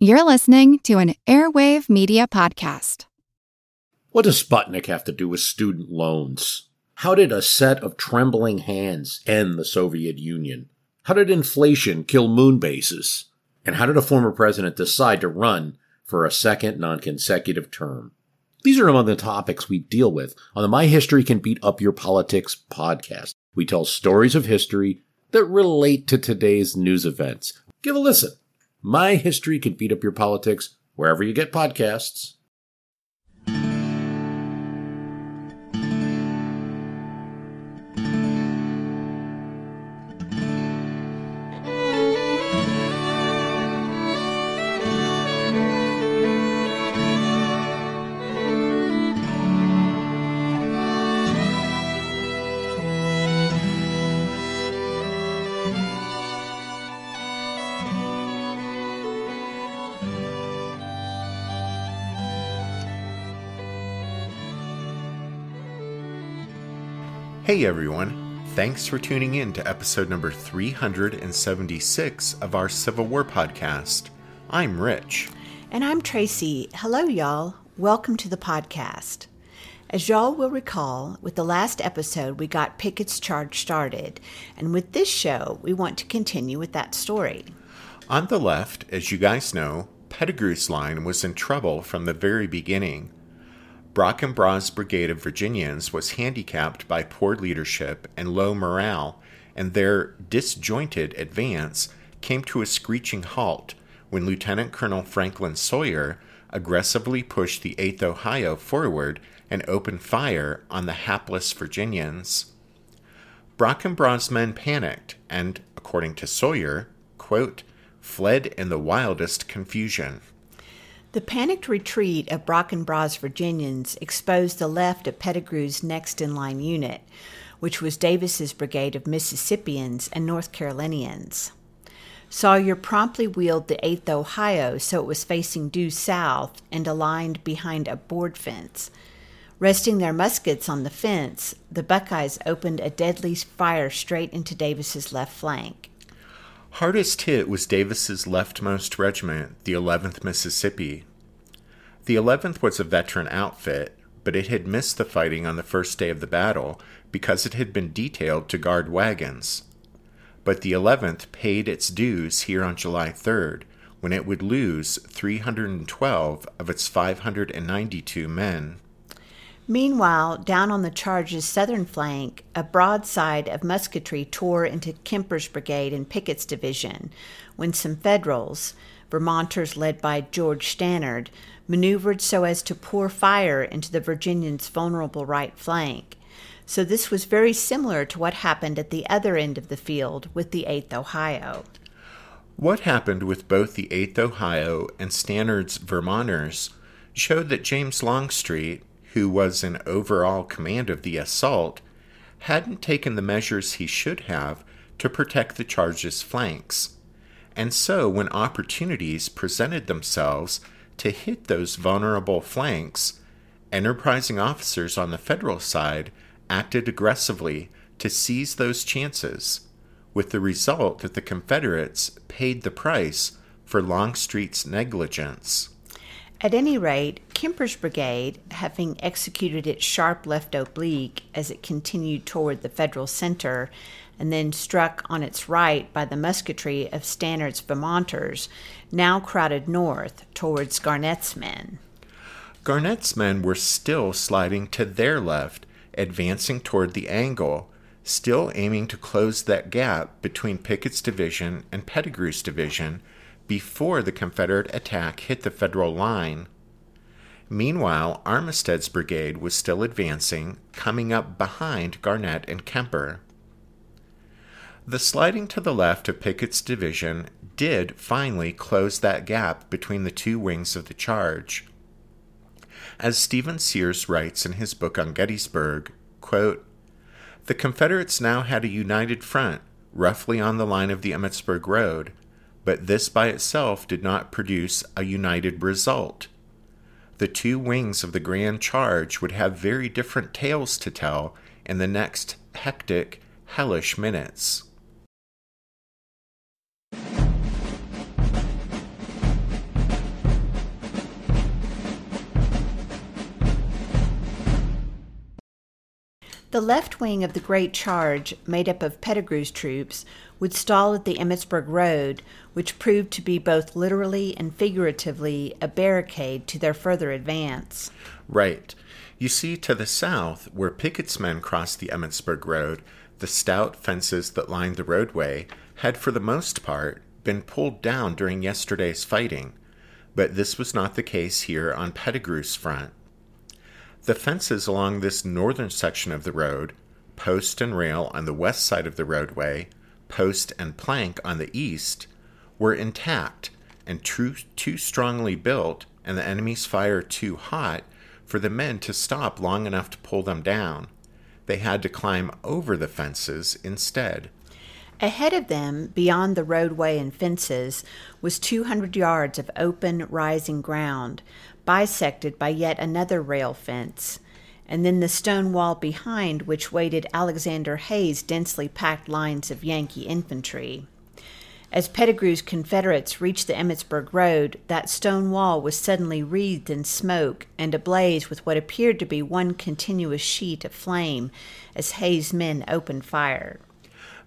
You're listening to an Airwave Media Podcast. What does Sputnik have to do with student loans? How did a set of trembling hands end the Soviet Union? How did inflation kill moon bases? And how did a former president decide to run for a second non-consecutive term? These are among the topics we deal with on the My History Can Beat Up Your Politics podcast. We tell stories of history that relate to today's news events. Give a listen. My History Can Beat Up Your Politics, wherever you get podcasts. Hey everyone, thanks for tuning in to episode number 376 of our Civil War podcast. I'm Rich. And I'm Tracy. Hello y'all, welcome to the podcast. As y'all will recall, with the last episode we got Pickett's charge started, and with this show we want to continue with that story. On the left, as you guys know, Pettigrew's line was in trouble from the very beginning. Brockenbrough's brigade of Virginians was handicapped by poor leadership and low morale, and their disjointed advance came to a screeching halt when Lieutenant Colonel Franklin Sawyer aggressively pushed the 8th Ohio forward and opened fire on the hapless Virginians. Brockenbrough's men panicked and, according to Sawyer, quote, fled in the wildest confusion. The panicked retreat of Brockenbrough's Virginians exposed the left of Pettigrew's next-in-line unit, which was Davis's brigade of Mississippians and North Carolinians. Sawyer promptly wheeled the 8th Ohio so it was facing due south and aligned behind a board fence. Resting their muskets on the fence, the Buckeyes opened a deadly fire straight into Davis's left flank. Hardest hit was Davis's leftmost regiment, the 11th Mississippi. The 11th was a veteran outfit, but it had missed the fighting on the first day of the battle because it had been detailed to guard wagons. But the 11th paid its dues here on July 3rd, when it would lose 312 of its 592 men. Meanwhile, down on the charge's southern flank, a broadside of musketry tore into Kemper's brigade and Pickett's division, when some Federals, Vermonters led by George Stannard, maneuvered so as to pour fire into the Virginians' vulnerable right flank. So this was very similar to what happened at the other end of the field with the 8th Ohio. What happened with both the 8th Ohio and Stannard's Vermonters showed that James Longstreet, who was in overall command of the assault, hadn't taken the measures he should have to protect the charge's flanks. And so when opportunities presented themselves to hit those vulnerable flanks, enterprising officers on the Federal side acted aggressively to seize those chances, with the result that the Confederates paid the price for Longstreet's negligence. At any rate, Kemper's brigade, having executed its sharp left oblique as it continued toward the Federal center, and then struck on its right by the musketry of Stannard's Vermonters, now crowded north towards Garnett's men. Garnett's men were still sliding to their left, advancing toward the angle, still aiming to close that gap between Pickett's division and Pettigrew's division before the Confederate attack hit the Federal line. Meanwhile, Armistead's brigade was still advancing, coming up behind Garnett and Kemper. The sliding to the left of Pickett's division did finally close that gap between the two wings of the charge. As Stephen Sears writes in his book on Gettysburg, quote, the Confederates now had a united front, roughly on the line of the Emmitsburg Road, but this by itself did not produce a united result. The two wings of the grand charge would have very different tales to tell in the next hectic, hellish minutes. The left wing of the great charge, made up of Pettigrew's troops, would stall at the Emmitsburg Road, which proved to be both literally and figuratively a barricade to their further advance. Right. You see, to the south, where Pickett's men crossed the Emmitsburg Road, the stout fences that lined the roadway had, for the most part, been pulled down during yesterday's fighting, but this was not the case here on Pettigrew's front. The fences along this northern section of the road, post and rail on the west side of the roadway, post and plank on the east, were intact and too strongly built and the enemy's fire too hot for the men to stop long enough to pull them down. They had to climb over the fences instead. Ahead of them, beyond the roadway and fences, was 200 yards of open, rising ground, bisected by yet another rail fence, and then the stone wall behind which waited Alexander Hayes' densely packed lines of Yankee infantry. As Pettigrew's Confederates reached the Emmitsburg Road, that stone wall was suddenly wreathed in smoke and ablaze with what appeared to be one continuous sheet of flame as Hayes' men opened fire.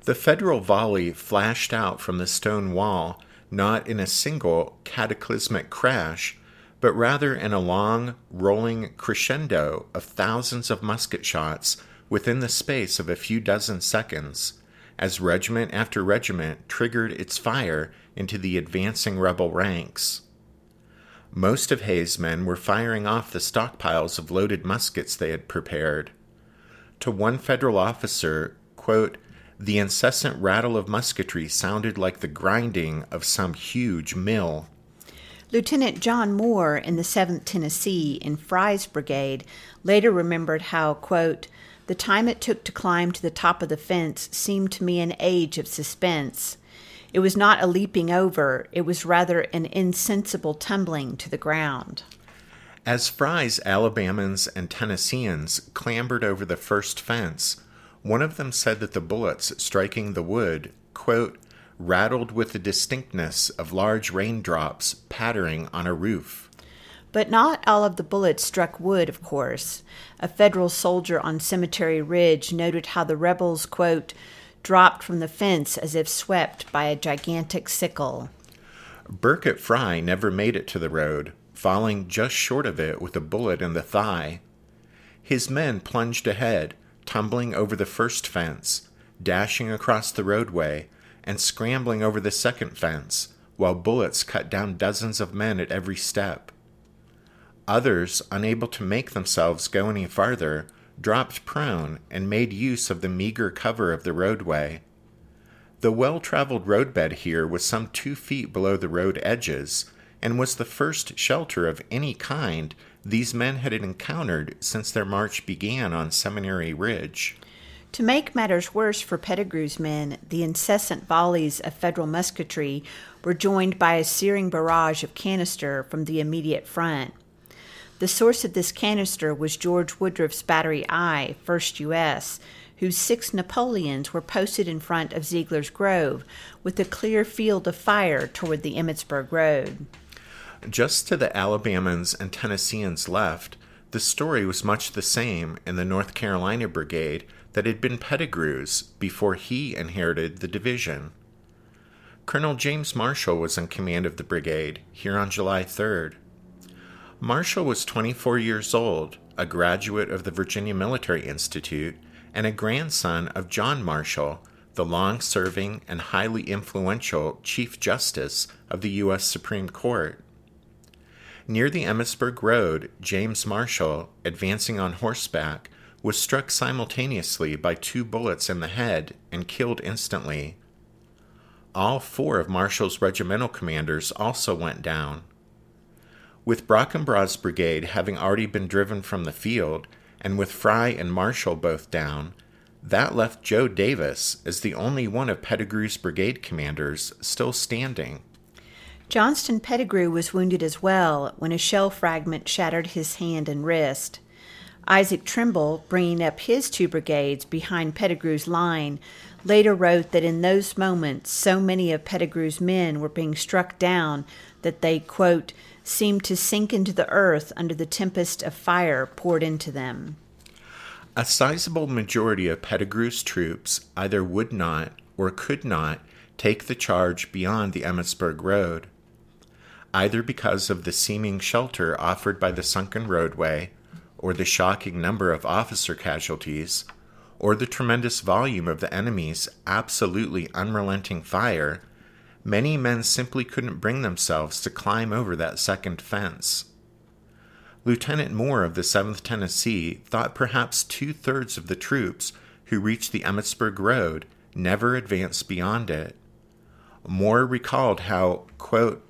The Federal volley flashed out from the stone wall not in a single cataclysmic crash, but rather in a long, rolling crescendo of thousands of musket shots within the space of a few dozen seconds, as regiment after regiment triggered its fire into the advancing rebel ranks. Most of Hayes' men were firing off the stockpiles of loaded muskets they had prepared. To one Federal officer, quote, "The incessant rattle of musketry sounded like the grinding of some huge mill." Lieutenant John Moore in the 7th Tennessee in Fry's brigade later remembered how, quote, "The time it took to climb to the top of the fence seemed to me an age of suspense. It was not a leaping over, it was rather an insensible tumbling to the ground." As Fry's Alabamans and Tennesseans clambered over the first fence, one of them said that the bullets striking the wood, quote, "rattled with the distinctness of large raindrops pattering on a roof." But not all of the bullets struck wood, of course. A Federal soldier on Cemetery Ridge noted how the rebels, quote, "dropped from the fence as if swept by a gigantic sickle." Burkett Fry never made it to the road, falling just short of it with a bullet in the thigh. His men plunged ahead, tumbling over the first fence, dashing across the roadway, and scrambling over the second fence, while bullets cut down dozens of men at every step. Others, unable to make themselves go any farther, dropped prone and made use of the meager cover of the roadway. The well-traveled roadbed here was some 2 feet below the road edges, and was the first shelter of any kind these men had encountered since their march began on Seminary Ridge. To make matters worse for Pettigrew's men, the incessant volleys of Federal musketry were joined by a searing barrage of canister from the immediate front. The source of this canister was George Woodruff's Battery I, 1st U.S., whose 6 Napoleons were posted in front of Ziegler's Grove, with a clear field of fire toward the Emmitsburg Road. Just to the Alabamans and Tennesseans left, the story was much the same in the North Carolina Brigade that had been Pettigrew's before he inherited the division. Colonel James Marshall was in command of the brigade here on July 3rd. Marshall was 24 years old, a graduate of the Virginia Military Institute, and a grandson of John Marshall, the long-serving and highly influential Chief Justice of the U.S. Supreme Court. Near the Emmitsburg Road, James Marshall, advancing on horseback, was struck simultaneously by 2 bullets in the head and killed instantly. All 4 of Marshall's regimental commanders also went down. With Brockenbrough's brigade having already been driven from the field, and with Fry and Marshall both down, that left Joe Davis as the only one of Pettigrew's brigade commanders still standing. Johnston Pettigrew was wounded as well when a shell fragment shattered his hand and wrist. Isaac Trimble, bringing up his 2 brigades behind Pettigrew's line, later wrote that in those moments so many of Pettigrew's men were being struck down that they, quote, "seemed to sink into the earth under the tempest of fire poured into them." A sizable majority of Pettigrew's troops either would not or could not take the charge beyond the Emmitsburg Road, either because of the seeming shelter offered by the sunken roadway, or the shocking number of officer casualties, or the tremendous volume of the enemy's absolutely unrelenting fire. Many men simply couldn't bring themselves to climb over that second fence. Lieutenant Moore of the 7th Tennessee thought perhaps 2/3 of the troops who reached the Emmitsburg Road never advanced beyond it. Moore recalled how, quote,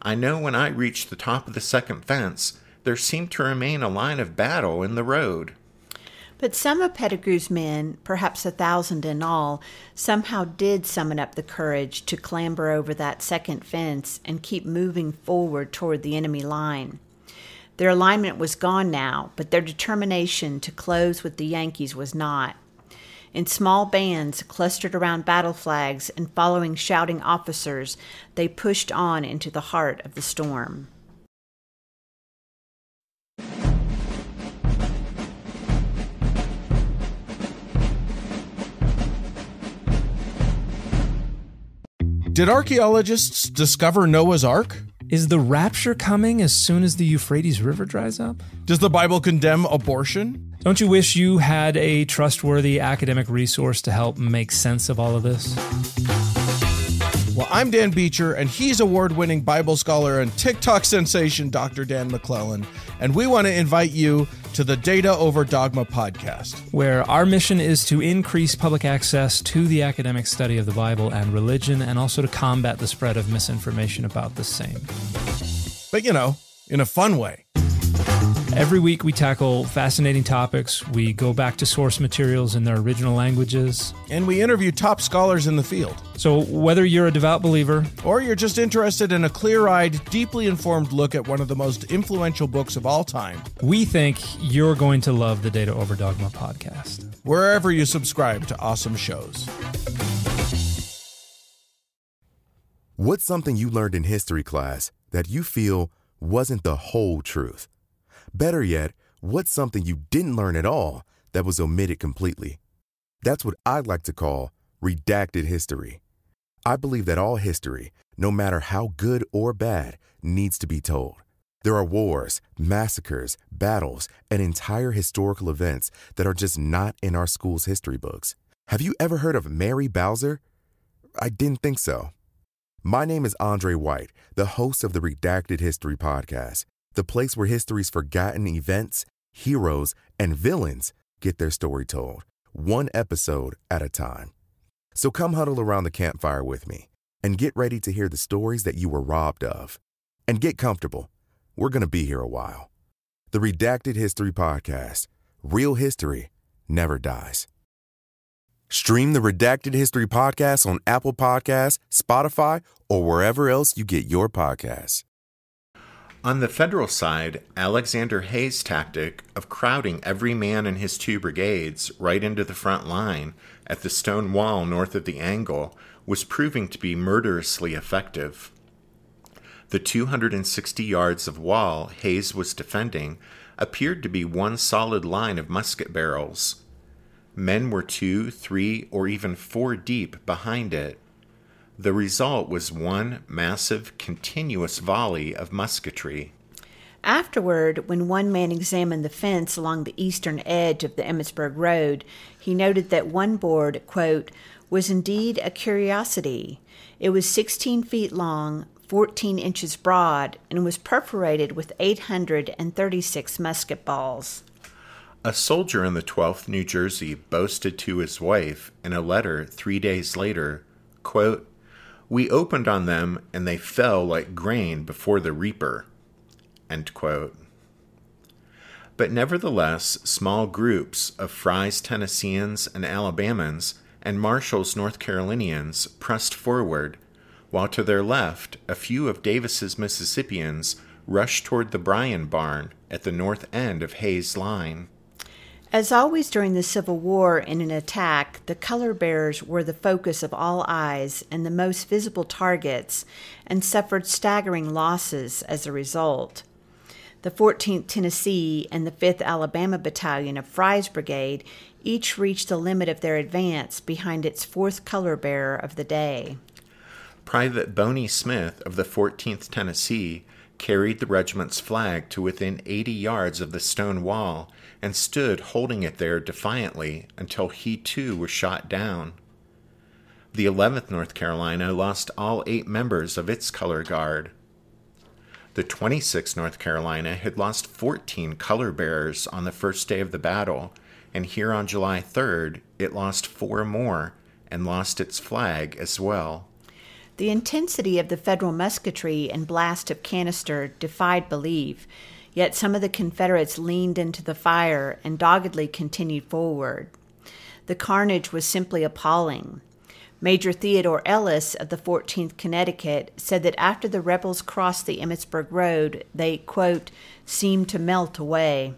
"I know when I reached the top of the second fence, there seemed to remain a line of battle in the road." But some of Pettigrew's men, perhaps 1,000 in all, somehow did summon up the courage to clamber over that second fence and keep moving forward toward the enemy line. Their alignment was gone now, but their determination to close with the Yankees was not. In small bands clustered around battle flags and following shouting officers, they pushed on into the heart of the storm. Did archaeologists discover Noah's Ark? Is the rapture coming as soon as the Euphrates River dries up? Does the Bible condemn abortion? Don't you wish you had a trustworthy academic resource to help make sense of all of this? Well, I'm Dan Beecher, and he's award-winning Bible scholar and TikTok sensation Dr. Dan McClellan, and we want to invite you to the Data Over Dogma podcast, where our mission is to increase public access to the academic study of the Bible and religion, and also to combat the spread of misinformation about the same. But, in a fun way. Every week we tackle fascinating topics, we go back to source materials in their original languages, and we interview top scholars in the field. So whether you're a devout believer, or you're just interested in a clear-eyed, deeply informed look at one of the most influential books of all time, we think you're going to love the Data Over Dogma podcast, wherever you subscribe to awesome shows. What's something you learned in history class that you feel wasn't the whole truth? Better yet, what's something you didn't learn at all that was omitted completely? That's what I'd like to call redacted history. I believe that all history, no matter how good or bad, needs to be told. There are wars, massacres, battles, and entire historical events that are just not in our school's history books. Have you ever heard of Mary Bowser? I didn't think so. My name is Andre White, the host of the Redacted History Podcast, the place where history's forgotten events, heroes, and villains get their story told, one episode at a time. So come huddle around the campfire with me and get ready to hear the stories that you were robbed of. And get comfortable. We're going to be here a while. The Redacted History Podcast. Real history never dies. Stream the Redacted History Podcast on Apple Podcasts, Spotify, or wherever else you get your podcasts. On the federal side, Alexander Hayes' tactic of crowding every man in his 2 brigades right into the front line at the stone wall north of the Angle was proving to be murderously effective. The 260 yards of wall Hayes was defending appeared to be one solid line of musket barrels. Men were 2, 3, or even 4 deep behind it. The result was one massive, continuous volley of musketry. Afterward, when one man examined the fence along the eastern edge of the Emmitsburg Road, he noted that one board, quote, was indeed a curiosity. It was 16 feet long, 14 inches broad, and was perforated with 836 musket balls. A soldier in the 12th New Jersey boasted to his wife in a letter 3 days later, quote, "We opened on them and they fell like grain before the reaper." End quote. But nevertheless, small groups of Fry's Tennesseans and Alabamans and Marshall's North Carolinians pressed forward, while to their left, a few of Davis's Mississippians rushed toward the Bryan barn at the north end of Hayes' line. As always during the Civil War in an attack, the color bearers were the focus of all eyes and the most visible targets, and suffered staggering losses as a result. The 14th Tennessee and the 5th Alabama Battalion of Fry's brigade each reached the limit of their advance behind its 4th color bearer of the day. Private Boney Smith of the 14th Tennessee carried the regiment's flag to within 80 yards of the stone wall and stood holding it there defiantly until he too was shot down. The 11th North Carolina lost all 8 members of its color guard. The 26th North Carolina had lost 14 color bearers on the first day of the battle, and here on July 3rd, it lost 4 more and lost its flag as well. The intensity of the Federal musketry and blast of canister defied belief, yet some of the Confederates leaned into the fire and doggedly continued forward. The carnage was simply appalling. Major Theodore Ellis of the 14th Connecticut said that after the rebels crossed the Emmitsburg Road, they, quote, seemed to melt away.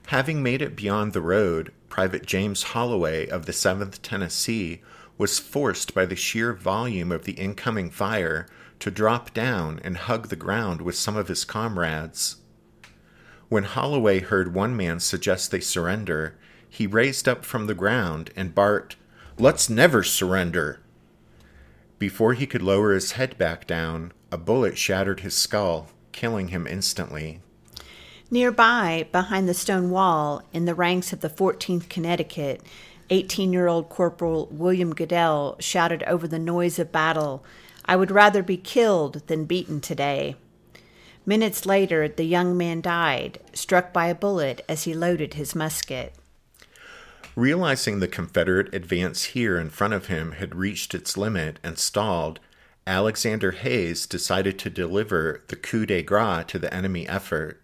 Having made it beyond the road, Private James Holloway of the 7th Tennessee was forced by the sheer volume of the incoming fire to drop down and hug the ground with some of his comrades. When Holloway heard one man suggest they surrender, he raised up from the ground and barked, "Let's never surrender!" Before he could lower his head back down, a bullet shattered his skull, killing him instantly. Nearby, behind the stone wall, in the ranks of the 14th Connecticut, 18-year-old Corporal William Goodell shouted over the noise of battle, "I would rather be killed than beaten today." Minutes later, the young man died, struck by a bullet as he loaded his musket. Realizing the Confederate advance here in front of him had reached its limit and stalled, Alexander Hayes decided to deliver the coup de grace to the enemy effort.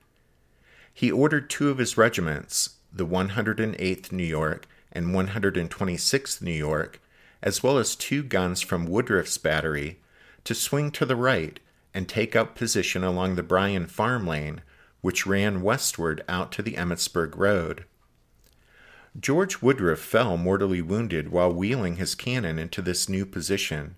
He ordered 2 of his regiments, the 108th New York and 126th New York, as well as 2 guns from Woodruff's battery, to swing to the right and take up position along the Bryan farm lane, which ran westward out to the Emmitsburg Road. George Woodruff fell mortally wounded while wheeling his cannon into this new position,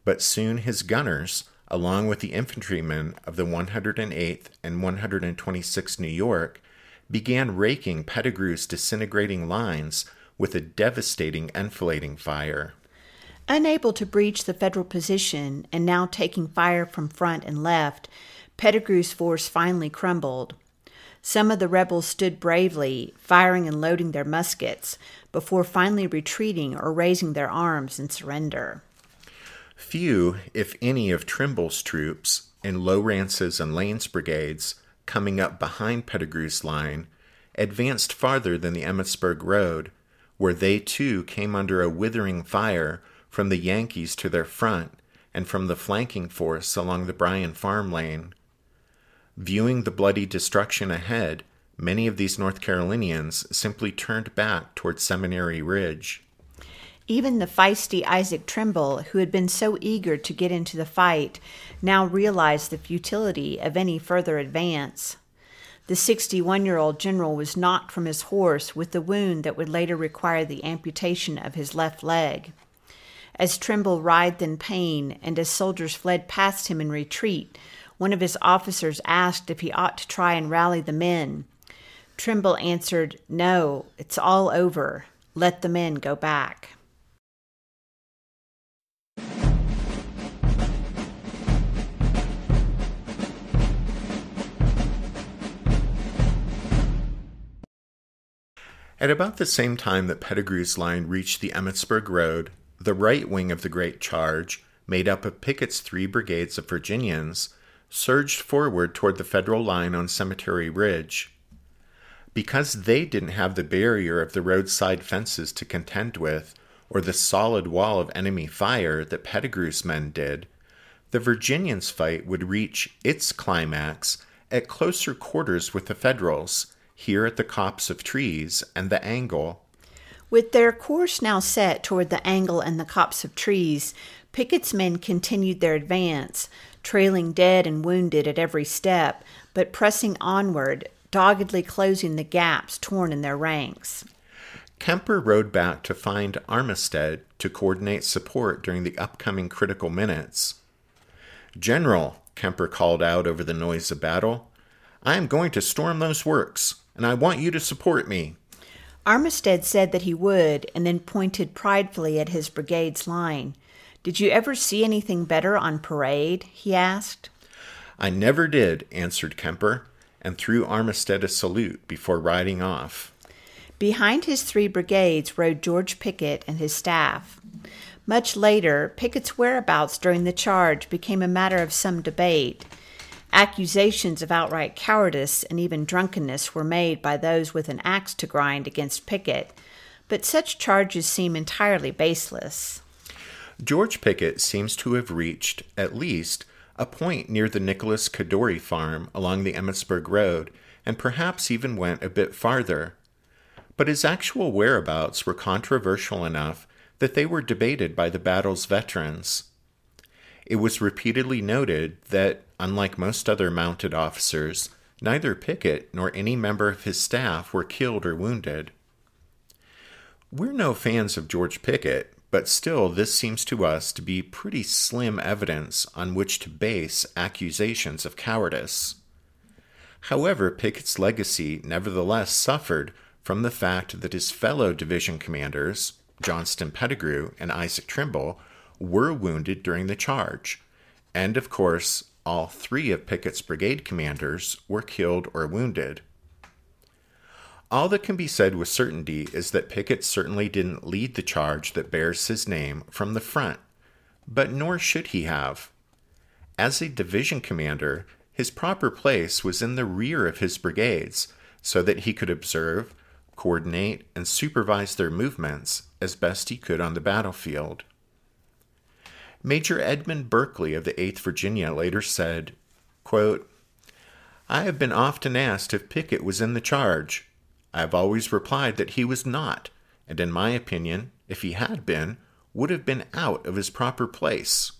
but soon his gunners, along with the infantrymen of the 108th and 126th New York, began raking Pettigrew's disintegrating lines with a devastating enfilading fire. Unable to breach the Federal position and now taking fire from front and left, Pettigrew's force finally crumbled. Some of the rebels stood bravely, firing and loading their muskets, before finally retreating or raising their arms in surrender. Few, if any, of Trimble's troops, in Lawrence's and Lane's brigades, coming up behind Pettigrew's line, advanced farther than the Emmitsburg Road, where they too came under a withering fire from the Yankees to their front and from the flanking force along the Bryan farm lane. Viewing the bloody destruction ahead, many of these North Carolinians simply turned back toward Seminary Ridge. Even the feisty Isaac Trimble, who had been so eager to get into the fight, now realized the futility of any further advance. The 61-year-old general was knocked from his horse with the wound that would later require the amputation of his left leg. As Trimble writhed in pain and as soldiers fled past him in retreat, one of his officers asked if he ought to try and rally the men. Trimble answered, "No, it's all over. Let the men go back." At about the same time that Pettigrew's line reached the Emmitsburg Road, the right wing of the Great Charge, made up of Pickett's 3 brigades of Virginians, surged forward toward the Federal line on Cemetery Ridge. Because they didn't have the barrier of the roadside fences to contend with, or the solid wall of enemy fire that Pettigrew's men did, the Virginians' fight would reach its climax at closer quarters with the Federals, here at the copse of trees and the angle. With their course now set toward the angle and the copse of trees, Pickett's men continued their advance, trailing dead and wounded at every step, but pressing onward, doggedly closing the gaps torn in their ranks. Kemper rode back to find Armistead to coordinate support during the upcoming critical minutes. "General," Kemper called out over the noise of battle, I am going to storm those works, and I want you to support me. Armistead said that he would, and then pointed pridefully at his brigade's line. "Did you ever see anything better on parade?" he asked. I never did, answered Kemper, and threw Armistead a salute before riding off. Behind his 3 brigades rode George Pickett and his staff. Much later, Pickett's whereabouts during the charge became a matter of some debate. Accusations of outright cowardice and even drunkenness were made by those with an axe to grind against Pickett, but such charges seem entirely baseless. George Pickett seems to have reached, at least, a point near the Nicholas Kadori farm along the Emmitsburg Road, and perhaps even went a bit farther. But his actual whereabouts were controversial enough that they were debated by the battle's veterans. It was repeatedly noted that, unlike most other mounted officers, neither Pickett nor any member of his staff were killed or wounded. We're no fans of George Pickett, but still this seems to us to be pretty slim evidence on which to base accusations of cowardice. However, Pickett's legacy nevertheless suffered from the fact that his fellow division commanders, Johnston Pettigrew and Isaac Trimble, were wounded during the charge, and of course, all 3 of Pickett's brigade commanders were killed or wounded. All that can be said with certainty is that Pickett certainly didn't lead the charge that bears his name from the front, but nor should he have. As a division commander, his proper place was in the rear of his brigades, so that he could observe, coordinate, and supervise their movements as best he could on the battlefield. Major Edmund Berkeley of the 8th Virginia later said, quote, "I have been often asked if Pickett was in the charge. I have always replied that he was not, and in my opinion, if he had been, would have been out of his proper place."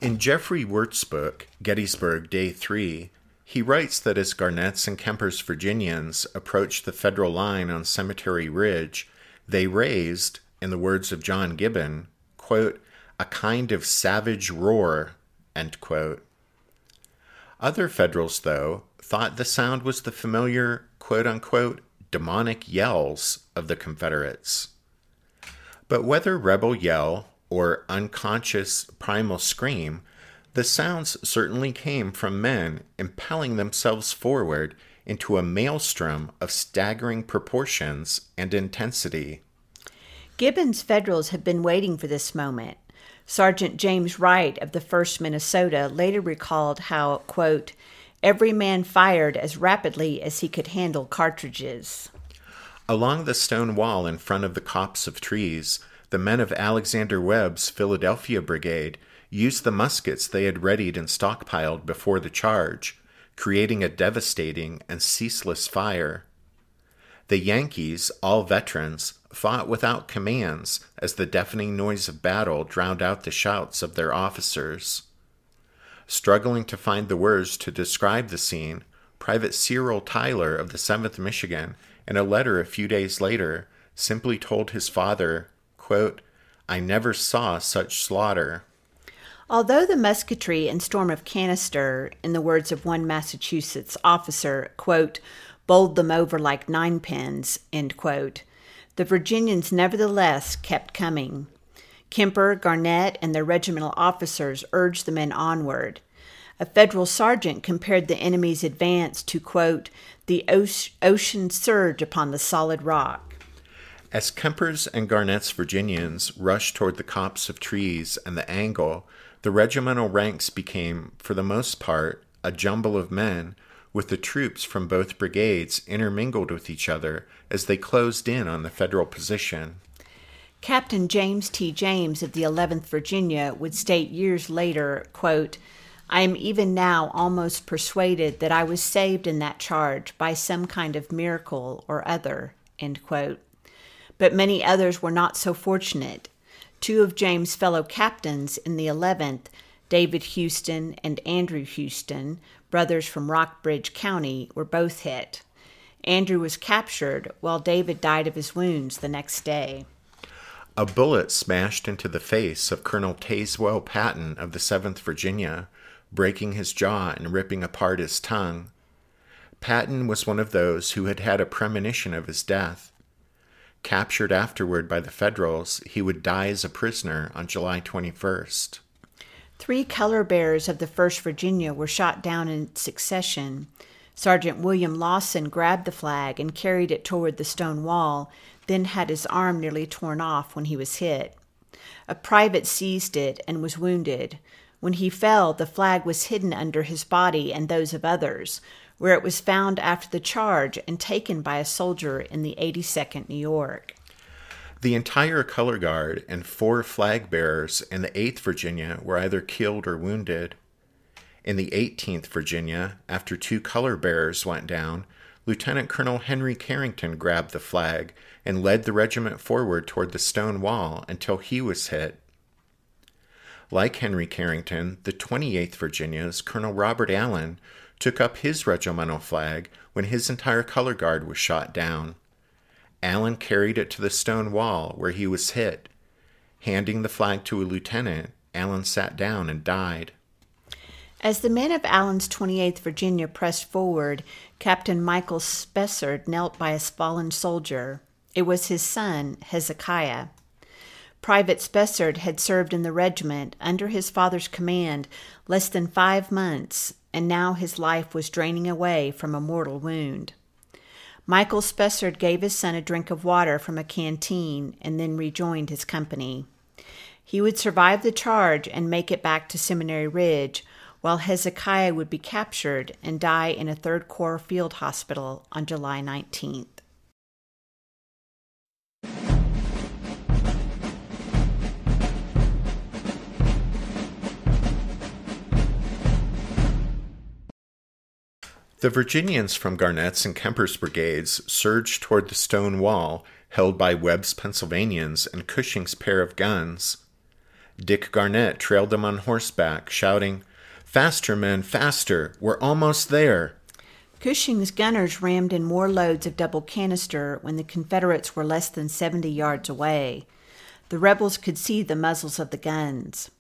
In Jeffrey Wirt's book, Gettysburg, Day 3, he writes that as Garnett's and Kemper's Virginians approached the Federal line on Cemetery Ridge, they raised, in the words of John Gibbon, quote, "a kind of savage roar," end quote. Other Federals, though, thought the sound was the familiar, quote-unquote, demonic yells of the Confederates. But whether rebel yell or unconscious primal scream, the sounds certainly came from men impelling themselves forward into a maelstrom of staggering proportions and intensity. Gibbon's Federals had been waiting for this moment. Sergeant James Wright of the 1st Minnesota later recalled how, quote, "every man fired as rapidly as he could handle cartridges." Along the stone wall in front of the copse of trees, the men of Alexander Webb's Philadelphia Brigade used the muskets they had readied and stockpiled before the charge, creating a devastating and ceaseless fire. The Yankees, all veterans, fought without commands as the deafening noise of battle drowned out the shouts of their officers. Struggling to find the words to describe the scene, Private Cyril Tyler of the 7th Michigan, in a letter a few days later, simply told his father, quote, "I never saw such slaughter." Although the musketry and storm of canister, in the words of one Massachusetts officer, quote, "bowled them over like ninepins," end quote, the Virginians nevertheless kept coming. Kemper, Garnett, and their regimental officers urged the men onward. A Federal sergeant compared the enemy's advance to, quote, "the ocean surge upon the solid rock." As Kemper's and Garnett's Virginians rushed toward the copse of trees and the angle, the regimental ranks became, for the most part, a jumble of men, with the troops from both brigades intermingled with each other as they closed in on the Federal position. Captain James T. James of the 11th Virginia would state years later, quote, "I am even now almost persuaded that I was saved in that charge by some kind of miracle or other," end quote. But many others were not so fortunate. 2 of James' fellow captains in the 11th, David Houston and Andrew Houston, brothers from Rockbridge County, were both hit. Andrew was captured, while David died of his wounds the next day. A bullet smashed into the face of Colonel Tazewell Patton of the 7th Virginia, breaking his jaw and ripping apart his tongue. Patton was one of those who had had a premonition of his death. Captured afterward by the Federals, he would die as a prisoner on July 21st. 3 color bearers of the 1st Virginia were shot down in succession. Sergeant William Lawson grabbed the flag and carried it toward the stone wall, then had his arm nearly torn off when he was hit. A private seized it and was wounded. When he fell, the flag was hidden under his body and those of others, where it was found after the charge and taken by a soldier in the 82nd New York. The entire color guard and 4 flag bearers in the 8th Virginia were either killed or wounded. In the 18th Virginia, after 2 color bearers went down, Lieutenant Colonel Henry Carrington grabbed the flag and led the regiment forward toward the stone wall until he was hit. Like Henry Carrington, the 28th Virginia's Colonel Robert Allen took up his regimental flag when his entire color guard was shot down. Allen carried it to the stone wall where he was hit. Handing the flag to a lieutenant, Allen sat down and died. As the men of Allen's 28th Virginia pressed forward, Captain Michael Spessard knelt by a fallen soldier. It was his son, Hezekiah. Private Spessard had served in the regiment under his father's command less than 5 months, and now his life was draining away from a mortal wound. Michael Spessard gave his son a drink of water from a canteen and then rejoined his company. He would survive the charge and make it back to Seminary Ridge, while Hezekiah would be captured and die in a 3rd Corps field hospital on July 19th. The Virginians from Garnett's and Kemper's brigades surged toward the stone wall held by Webb's Pennsylvanians and Cushing's pair of guns. Dick Garnett trailed them on horseback, shouting, "Faster, men, faster! We're almost there!" Cushing's gunners rammed in more loads of double canister when the Confederates were less than 70 yards away. The rebels could see the muzzles of the guns.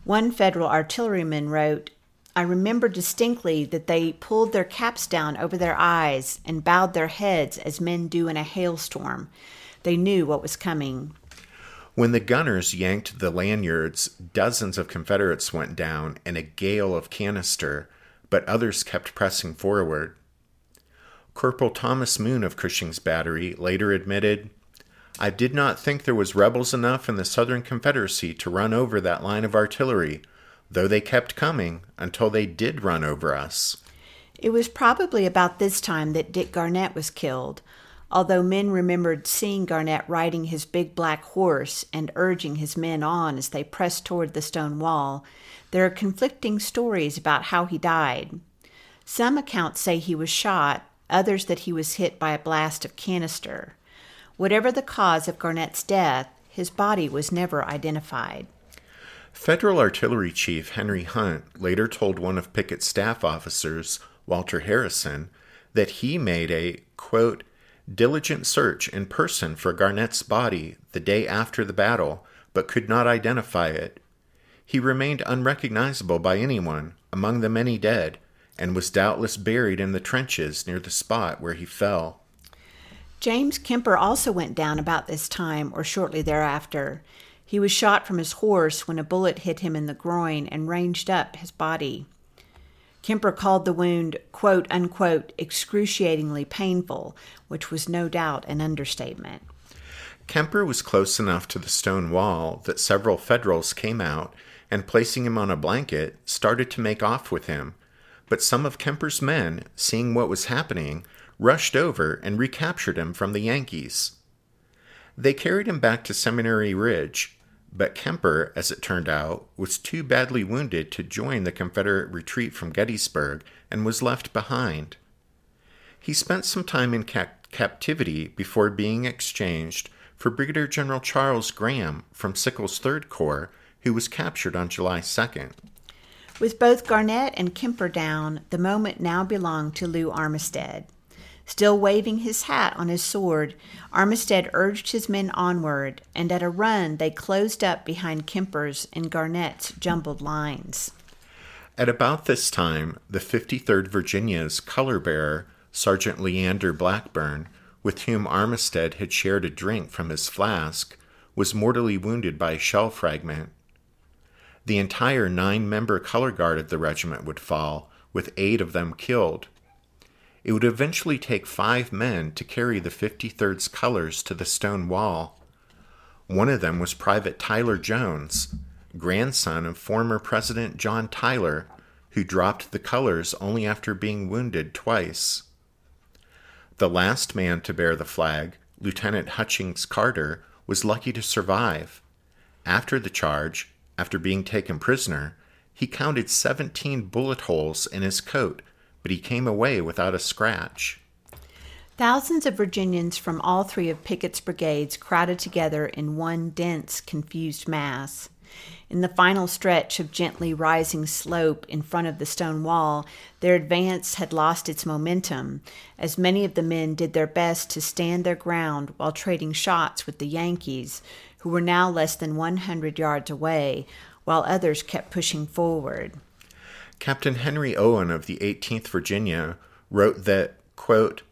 One Federal artilleryman wrote, "I remember distinctly that they pulled their caps down over their eyes and bowed their heads as men do in a hailstorm. They knew what was coming." When the gunners yanked the lanyards, dozens of Confederates went down in a gale of canister, but others kept pressing forward. Corporal Thomas Moon of Cushing's battery later admitted, "I did not think there was rebels enough in the Southern Confederacy to run over that line of artillery, though they kept coming until they did run over us." It was probably about this time that Dick Garnett was killed, although men remembered seeing Garnett riding his big black horse and urging his men on as they pressed toward the stone wall. There are conflicting stories about how he died. Some accounts say he was shot, others that he was hit by a blast of canister. Whatever the cause of Garnett's death, his body was never identified. Federal Artillery Chief Henry Hunt later told one of Pickett's staff officers, Walter Harrison, that he made a, quote, "diligent search in person for Garnett's body the day after the battle, but could not identify it. He remained unrecognizable by anyone among the many dead, and was doubtless buried in the trenches near the spot where he fell." James Kemper also went down about this time or shortly thereafter. He was shot from his horse when a bullet hit him in the groin and ranged up his body. Kemper called the wound, quote, unquote, excruciatingly painful, which was no doubt an understatement. Kemper was close enough to the stone wall that several Federals came out and, placing him on a blanket, started to make off with him, but some of Kemper's men, seeing what was happening, rushed over and recaptured him from the Yankees. They carried him back to Seminary Ridge, but Kemper, as it turned out, was too badly wounded to join the Confederate retreat from Gettysburg and was left behind. He spent some time in captivity before being exchanged for Brigadier General Charles Graham from Sickles' 3rd Corps, who was captured on July 2nd. With both Garnett and Kemper down, the moment now belonged to Lew Armistead. Still waving his hat on his sword, Armistead urged his men onward, and at a run they closed up behind Kemper's and Garnett's jumbled lines. At about this time, the 53rd Virginia's color bearer, Sergeant Leander Blackburn, with whom Armistead had shared a drink from his flask, was mortally wounded by a shell fragment. The entire 9-member color guard of the regiment would fall, with 8 of them killed. It would eventually take 5 men to carry the 53rd's colors to the stone wall. One of them was Private Tyler Jones, grandson of former President John Tyler, who dropped the colors only after being wounded twice. The last man to bear the flag, Lieutenant Hutchings Carter, was lucky to survive. After the charge, after being taken prisoner, he counted 17 bullet holes in his coat, but he came away without a scratch. Thousands of Virginians from all 3 of Pickett's brigades crowded together in one dense, confused mass. In the final stretch of gently rising slope in front of the stone wall, their advance had lost its momentum, as many of the men did their best to stand their ground while trading shots with the Yankees, who were now less than 100 yards away, while others kept pushing forward. Captain Henry Owen of the 18th Virginia wrote that, quote,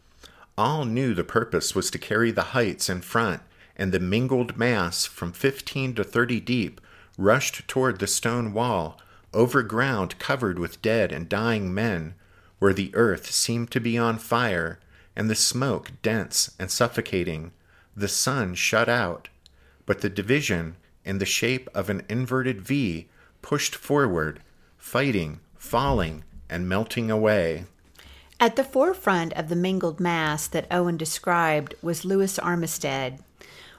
"All knew the purpose was to carry the heights in front, and the mingled mass from 15 to 30 deep rushed toward the stone wall, over ground covered with dead and dying men, where the earth seemed to be on fire, and the smoke dense and suffocating, the sun shut out. But the division, in the shape of an inverted V, pushed forward, fighting, falling, and melting away." At the forefront of the mingled mass that Owen described was Lewis Armistead.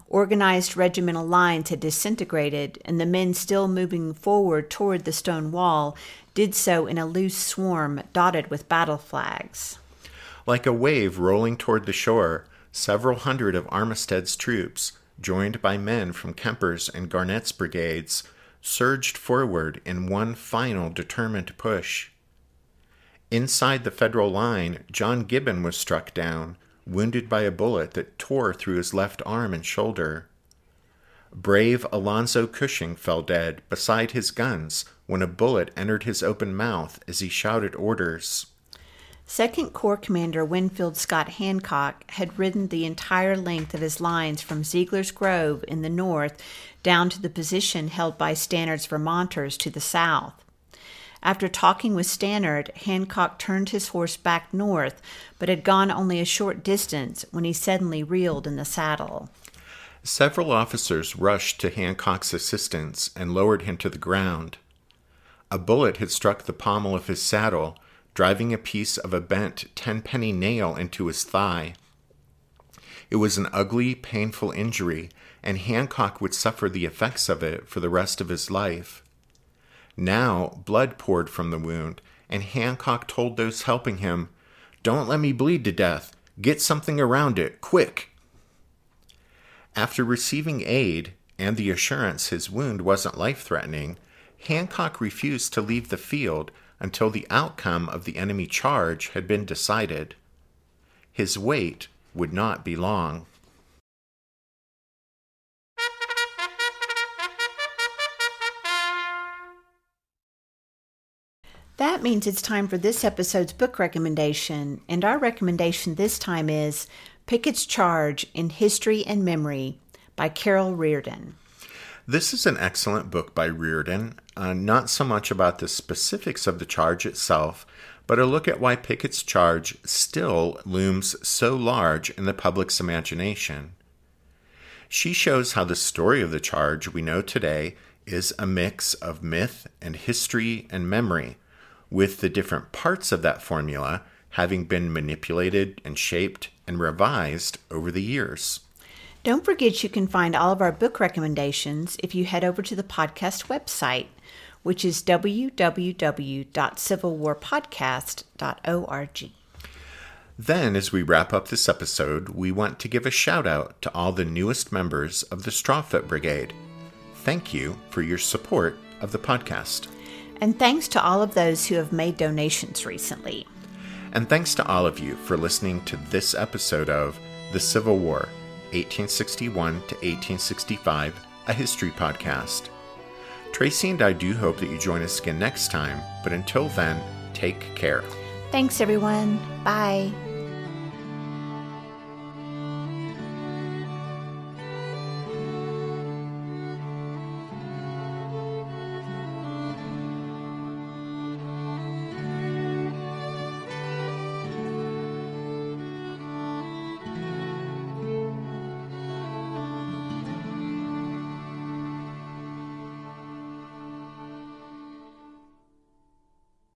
Organized regimental lines had disintegrated, and the men still moving forward toward the stone wall did so in a loose swarm dotted with battle flags. Like a wave rolling toward the shore, several hundred of Armistead's troops, joined by men from Kemper's and Garnett's brigades, surged forward in one final determined push. Inside the Federal line, John Gibbon was struck down, wounded by a bullet that tore through his left arm and shoulder. Brave Alonzo Cushing fell dead beside his guns when a bullet entered his open mouth as he shouted orders. 2nd Corps Commander Winfield Scott Hancock had ridden the entire length of his lines from Ziegler's Grove in the north down to the position held by Stannard's Vermonters to the south. After talking with Stannard, Hancock turned his horse back north, but had gone only a short distance when he suddenly reeled in the saddle. Several officers rushed to Hancock's assistance and lowered him to the ground. A bullet had struck the pommel of his saddle, driving a piece of a bent 10-penny nail into his thigh. It was an ugly, painful injury, and Hancock would suffer the effects of it for the rest of his life. Now blood poured from the wound, and Hancock told those helping him, "Don't let me bleed to death. Get something around it, quick." After receiving aid and the assurance his wound wasn't life-threatening, Hancock refused to leave the field until the outcome of the enemy charge had been decided. His wait would not be long. That means it's time for this episode's book recommendation, and our recommendation this time is Pickett's Charge in History and Memory by Carol Reardon. This is an excellent book by Reardon, not so much about the specifics of the charge itself, but a look at why Pickett's Charge still looms so large in the public's imagination. She shows how the story of the charge we know today is a mix of myth and history and memory, with the different parts of that formula having been manipulated and shaped and revised over the years. Don't forget you can find all of our book recommendations if you head over to the podcast website, which is www.civilwarpodcast.org. Then, as we wrap up this episode, we want to give a shout out to all the newest members of the Strawfoot Brigade. Thank you for your support of the podcast. And thanks to all of those who have made donations recently. And thanks to all of you for listening to this episode of The Civil War, 1861 to 1865, a history podcast. Tracy and I do hope that you join us again next time, but until then, take care. Thanks, everyone. Bye.